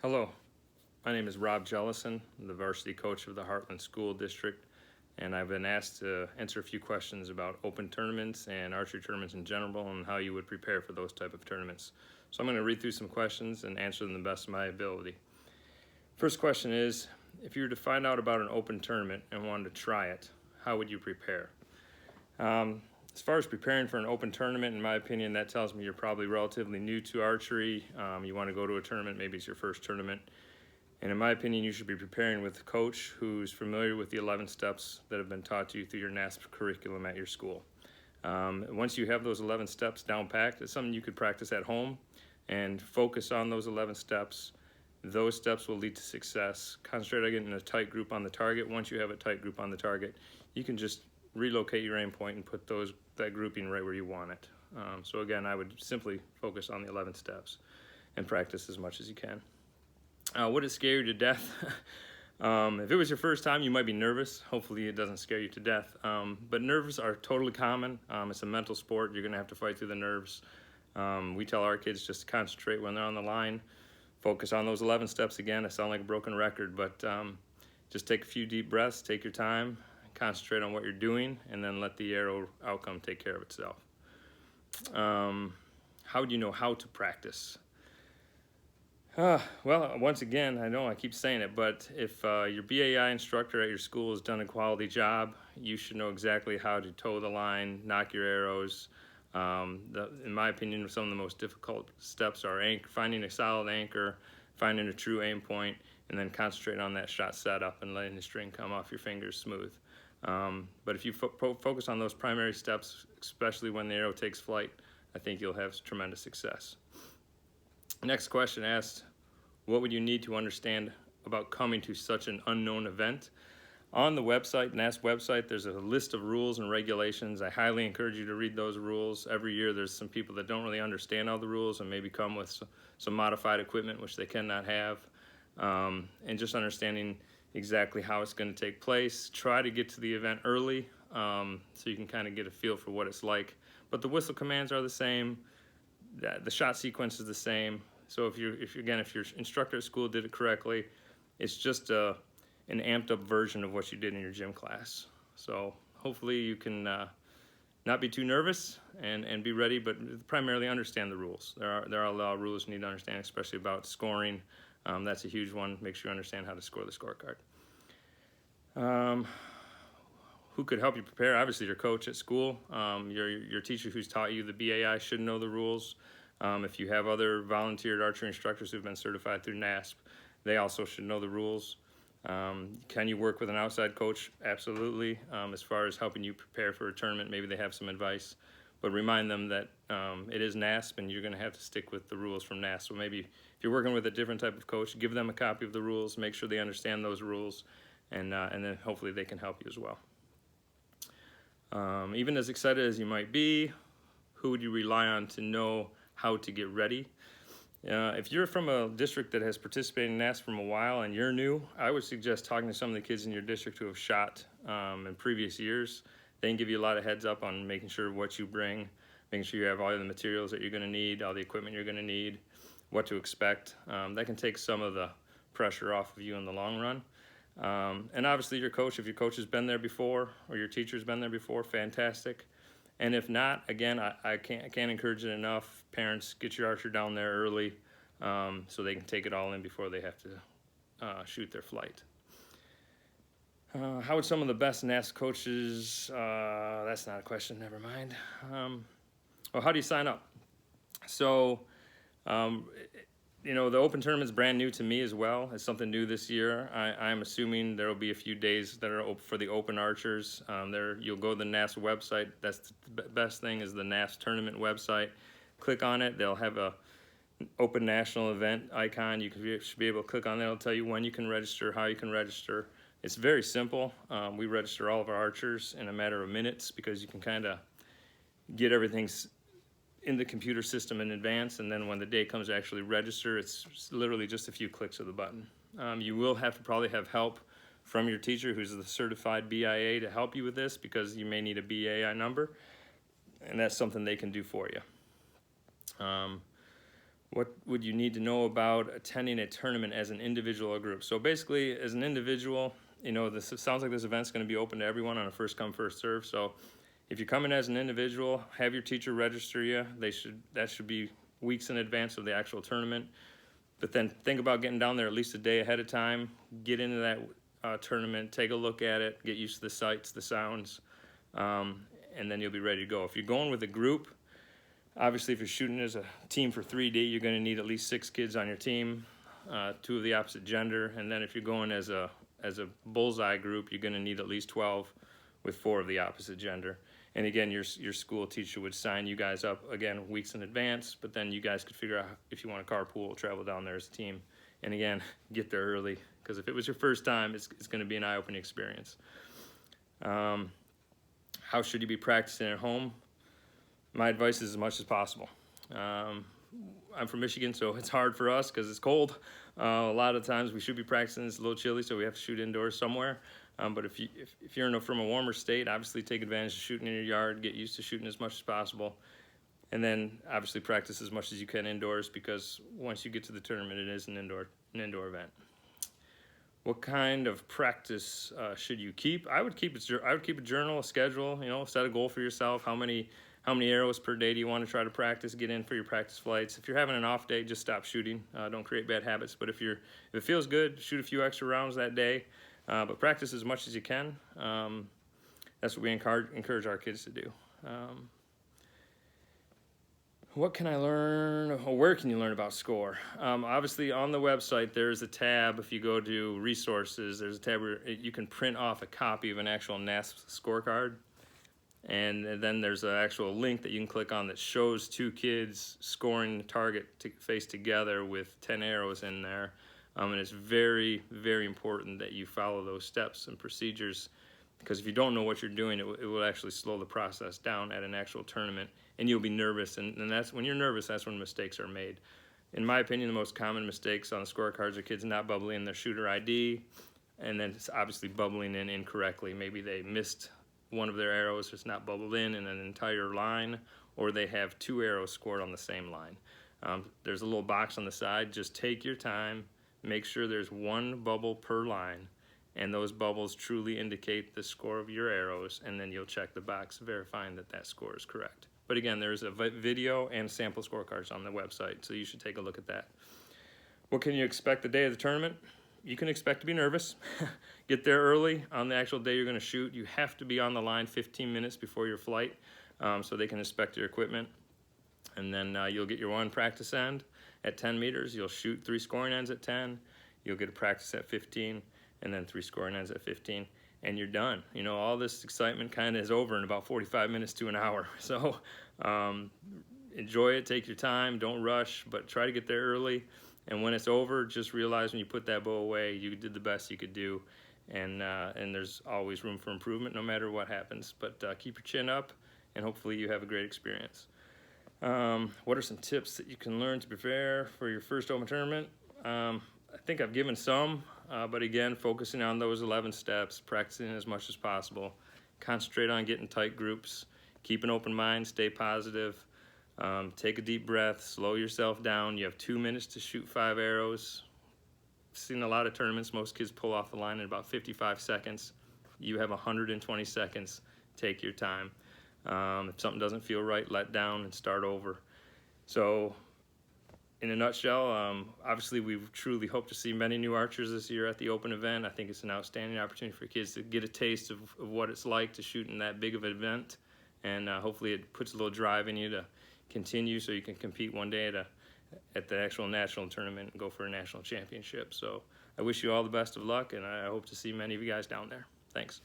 Hello, my name is Rob Jellison. I'm the varsity coach of the Hartland School District, and I've been asked to answer a few questions about open tournaments and archery tournaments in general and how you would prepare for those type of tournaments. So I'm going to read through some questions and answer them the best of my ability. First question is, if you were to find out about an open tournament and wanted to try it, how would you prepare? As far as preparing for an open tournament, in my opinion, that tells me you're probably relatively new to archery. You want to go to a tournament, maybe it's your first tournament. And in my opinion, you should be preparing with a coach who's familiar with the 11 steps that have been taught to you through your NASP curriculum at your school. Once you have those 11 steps down packed, it's something you could practice at home and focus on those 11 steps. Those steps will lead to success. Concentrate on getting a tight group on the target. Once you have a tight group on the target, you can just relocate your aim point and put that grouping right where you want it. So again, I would simply focus on the 11 steps and practice as much as you can. Would it scare you to death? If it was your first time, you might be nervous. Hopefully it doesn't scare you to death. But nerves are totally common. It's a mental sport. You're gonna have to fight through the nerves. We tell our kids just to concentrate when they're on the line. Focus on those 11 steps again. I sound like a broken record, but just take a few deep breaths, take your time, concentrate on what you're doing, and then let the arrow outcome take care of itself. How do you know how to practice? Well, once again, I know I keep saying it, but if your BAI instructor at your school has done a quality job, you should know exactly how to toe the line, knock your arrows. In my opinion, some of the most difficult steps are finding a solid anchor, finding a true aim point, and then concentrating on that shot setup and letting the string come off your fingers smooth. But if you focus on those primary steps, especially when the arrow takes flight, I think you'll have tremendous success. Next question asked, what would you need to understand about coming to such an unknown event? On the website, NASP website, there's a list of rules and regulations. I highly encourage you to read those rules. Every year there's some people that don't really understand all the rules and maybe come with some modified equipment which they cannot have. And just understanding exactly how it's going to take place. Try to get to the event early so you can kind of get a feel for what it's like. But the whistle commands are the same. The shot sequence is the same. So if your instructor at school did it correctly, it's just an amped up version of what you did in your gym class. So hopefully you can not be too nervous and be ready, but primarily understand the rules. There are a lot of rules you need to understand, especially about scoring. That's a huge one. Make sure you understand how to score the scorecard. Who could help you prepare? Obviously your coach at school. Your teacher who's taught you the BAI should know the rules. If you have other volunteered archery instructors who've been certified through NASP, they also should know the rules. Can you work with an outside coach? Absolutely. As far as helping you prepare for a tournament, maybe they have some advice, but remind them that it is NASP and you're going to have to stick with the rules from NASP. So maybe if you're working with a different type of coach, give them a copy of the rules, make sure they understand those rules, and then hopefully they can help you as well. Even as excited as you might be, who would you rely on to know how to get ready? If you're from a district that has participated in NASP from a while and you're new, I would suggest talking to some of the kids in your district who have shot in previous years. They can give you a lot of heads up on making sure what you bring, making sure you have all the materials that you're going to need, all the equipment you're going to need, what to expect. That can take some of the pressure off of you in the long run. And obviously your coach, if your coach has been there before or your teacher's been there before, fantastic. And if not, again, I can't encourage it enough. Parents, get your archer down there early so they can take it all in before they have to shoot their flight. How would some of the best NASP coaches, that's not a question, never mind. Well, how do you sign up? So, you know, the open tournament is brand new to me as well. It's something new this year. I'm assuming there will be a few days that are open for the open archers. You'll go to the NASP website. That's the best thing is the NASP tournament website. Click on it. They'll have a open national event icon. You should be able to click on that. It'll tell you when you can register, how you can register. It's very simple. We register all of our archers in a matter of minutes because you can kind of get everything in the computer system in advance, and then when the day comes to actually register, it's literally just a few clicks of the button. You will have to probably have help from your teacher who's the certified BIA to help you with this because you may need a BAI number, and that's something they can do for you. What would you need to know about attending a tournament as an individual or group? So basically, as an individual, this sounds like this event's going to be open to everyone on a first come, first serve. So if you come in as an individual, have your teacher register you. That should be weeks in advance of the actual tournament. But then think about getting down there at least a day ahead of time. Get into that tournament, take a look at it, get used to the sights, the sounds, and then you'll be ready to go. If you're going with a group, obviously, if you're shooting as a team for 3D, you're going to need at least 6 kids on your team, 2 of the opposite gender. And then if you're going as a bullseye group, you're going to need at least 12 with 4 of the opposite gender. And again, your school teacher would sign you guys up, again, weeks in advance, but then you guys could figure out if you want to carpool, travel down there as a team. And again, get there early, because if it was your first time, it's going to be an eye-opening experience. How should you be practicing at home? My advice is as much as possible. I'm from Michigan, so it's hard for us because it's cold. A lot of times we should be practicing. It's a little chilly, so we have to shoot indoors somewhere. But if you're from a warmer state, obviously take advantage of shooting in your yard. Get used to shooting as much as possible, and then obviously practice as much as you can indoors, because once you get to the tournament, it is an indoor event. What kind of practice should you keep? I would keep a journal, a schedule. Set a goal for yourself. How many arrows per day do you want to try to practice? Get in for your practice flights. If you're having an off day, just stop shooting. Don't create bad habits. But if it feels good, shoot a few extra rounds that day. But practice as much as you can. That's what we encourage our kids to do. What can I learn? Or where can you learn about SCORE? Obviously, on the website, there's a tab. If you go to resources, there's a tab where you can print off a copy of an actual NASP scorecard. And then there's an actual link that you can click on that shows 2 kids scoring the target face together with 10 arrows in there. And it's very, very important that you follow those steps and procedures, because if you don't know what you're doing, it will actually slow the process down at an actual tournament, and you'll be nervous. And that's when you're nervous, that's when mistakes are made. In my opinion, the most common mistakes on the scorecards are kids not bubbling in their shooter ID, and then it's obviously bubbling in incorrectly. Maybe they missed one of their arrows, it's not bubbled in an entire line, or they have 2 arrows scored on the same line. There's a little box on the side. Just take your time, make sure there's 1 bubble per line, and those bubbles truly indicate the score of your arrows, and then you'll check the box verifying that score is correct. But again, there's a video and sample scorecards on the website, so you should take a look at that. What can you expect the day of the tournament? You can expect to be nervous. Get there early on the actual day you're going to shoot. You have to be on the line 15 minutes before your flight, so they can inspect your equipment. And then you'll get your 1 practice end at 10 meters. You'll shoot 3 scoring ends at 10. You'll get a practice at 15, and then 3 scoring ends at 15, and you're done. All this excitement kind of is over in about 45 minutes to an hour. So enjoy it, take your time, don't rush, but try to get there early. And when it's over, just realize when you put that bow away, you did the best you could do, and there's always room for improvement no matter what happens. But keep your chin up, and hopefully you have a great experience. What are some tips that you can learn to prepare for your first open tournament? I think I've given some, but again, focusing on those 11 steps, practicing as much as possible, concentrate on getting tight groups, keep an open mind, stay positive. Take a deep breath, slow yourself down. You have 2 minutes to shoot 5 arrows. I've seen a lot of tournaments, most kids pull off the line in about 55 seconds. You have 120 seconds. Take your time. If something doesn't feel right, let down and start over. So in a nutshell, obviously we truly hope to see many new archers this year at the open event. I think it's an outstanding opportunity for kids to get a taste of what it's like to shoot in that big of an event. And hopefully it puts a little drive in you to continue, so you can compete one day at the actual national tournament and go for a national championship. So I wish you all the best of luck, and I hope to see many of you guys down there. Thanks.